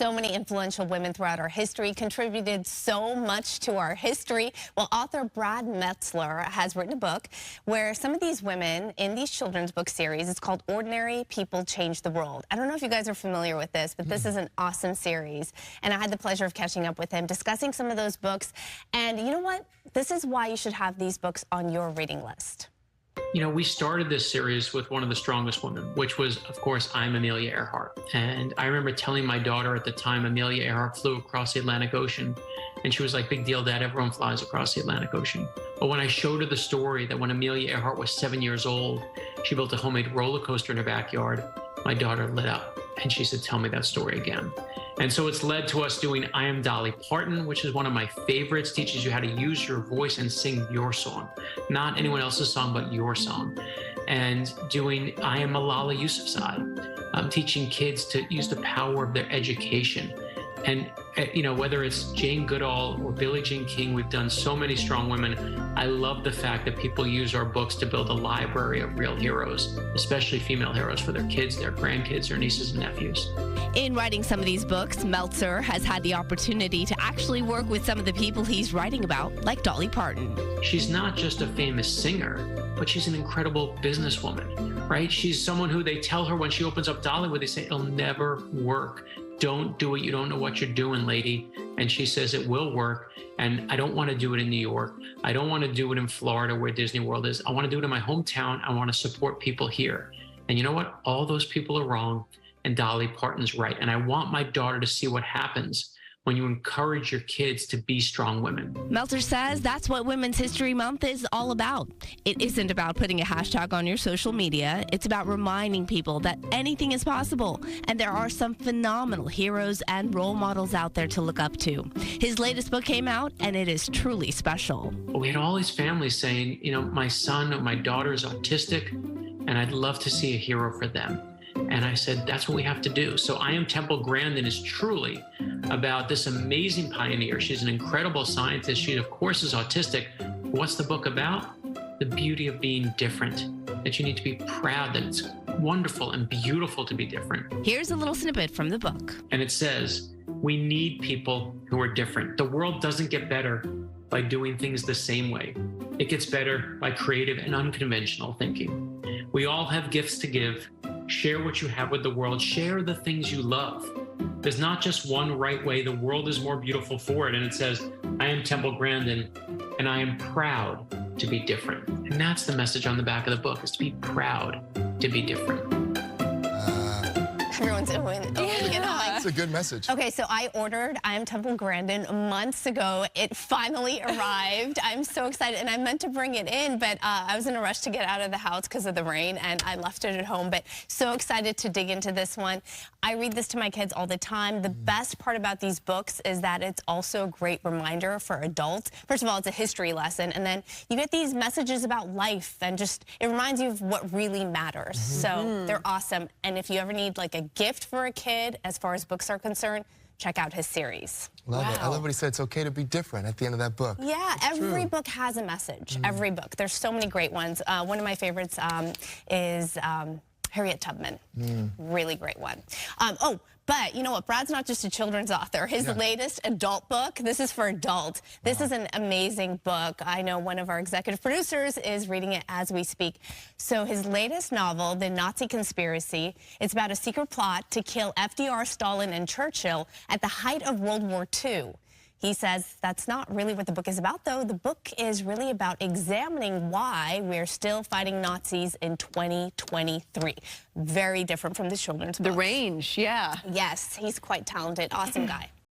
so many influential women throughout our history, contributed so much to our history. Well, author Brad Meltzer has written a book where some of these women in these children's book series, it's called Ordinary People Change the World. I don't know if you guys are familiar with this, but this is an awesome series. And I had the pleasure of catching up with him, discussing some of those books. And you know what? This is why you should have these books on your reading list. You know, we started this series with one of the strongest women, which was, of course, I'm Amelia Earhart. And I remember telling my daughter at the time, Amelia Earhart flew across the Atlantic Ocean. And she was like, big deal, Dad, everyone flies across the Atlantic Ocean. But when I showed her the story that when Amelia Earhart was 7 years old, she built a homemade roller coaster in her backyard, my daughter lit up. And she said, tell me that story again. And so it's led to us doing I Am Dolly Parton, which is one of my favorites, teaches you how to use your voice and sing your song, not anyone else's song, but your song. And doing I Am Malala Yousafzai, teaching kids to use the power of their education. And, you know, whether it's Jane Goodall or Billie Jean King, we've done so many strong women. I love the fact that people use our books to build a library of real heroes, especially female heroes for their kids, their grandkids, their nieces and nephews. In writing some of these books, Meltzer has had the opportunity to actually work with some of the people he's writing about, like Dolly Parton. She's not just a famous singer, but she's an incredible businesswoman, right? She's someone who they tell her when she opens up Dollywood, they say, it'll never work. Don't do it. You don't know what you're doing, lady. And she says it will work. And I don't want to do it in New York. I don't want to do it in Florida where Disney World is. I want to do it in my hometown. I want to support people here. And you know what? All those people are wrong. And Dolly Parton's right. And I want my daughter to see what happens when you encourage your kids to be strong women. Meltzer says that's what Women's History Month is all about. It isn't about putting a hashtag on your social media. It's about reminding people that anything is possible. And there are some phenomenal heroes and role models out there to look up to. His latest book came out, and it is truly special. We had all these families saying, you know, my son or my daughter is autistic, and I'd love to see a hero for them. And I said, that's what we have to do. So I Am Temple Grandin is truly about this amazing pioneer. She's an incredible scientist. She, of course, is autistic. What's the book about? The beauty of being different, that you need to be proud that it's wonderful and beautiful to be different. Here's a little snippet from the book. And it says, we need people who are different. The world doesn't get better by doing things the same way. It gets better by creative and unconventional thinking. We all have gifts to give. Share what you have with the world. Share the things you love. There's not just one right way. The world is more beautiful for it. And it says, I am Temple Grandin, and I am proud to be different. And that's the message on the back of the book, is to be proud to be different. Everyone's opening it up. That's a good message. Okay, so I ordered I Am Temple Grandin months ago. It finally arrived. I'm so excited, and I meant to bring it in, but I was in a rush to get out of the house because of the rain, and I left it at home, but so excited to dig into this one. I read this to my kids all the time. The best part about these books is that it's also a great reminder for adults. First of all, it's a history lesson, and then you get these messages about life, and just, it reminds you of what really matters. So they're awesome, and if you ever need like a gift for a kid as far as books are concerned, check out his series. Love it. I love what he said. It's okay to be different at the end of that book. Yeah, every book has a message. Every book. There's so many great ones. One of my favorites is Harriet Tubman. Really great one. Oh, but you know what? Brad's not just a children's author. His latest adult book, this is for adults. This is an amazing book. I know one of our executive producers is reading it as we speak. So his latest novel, The Nazi Conspiracy, it's about a secret plot to kill FDR, Stalin, and Churchill at the height of World War II. He says that's not really what the book is about, though. The book is really about examining why we're still fighting Nazis in 2023. Very different from the children's book. The range, yeah. Yes, he's quite talented. Awesome guy.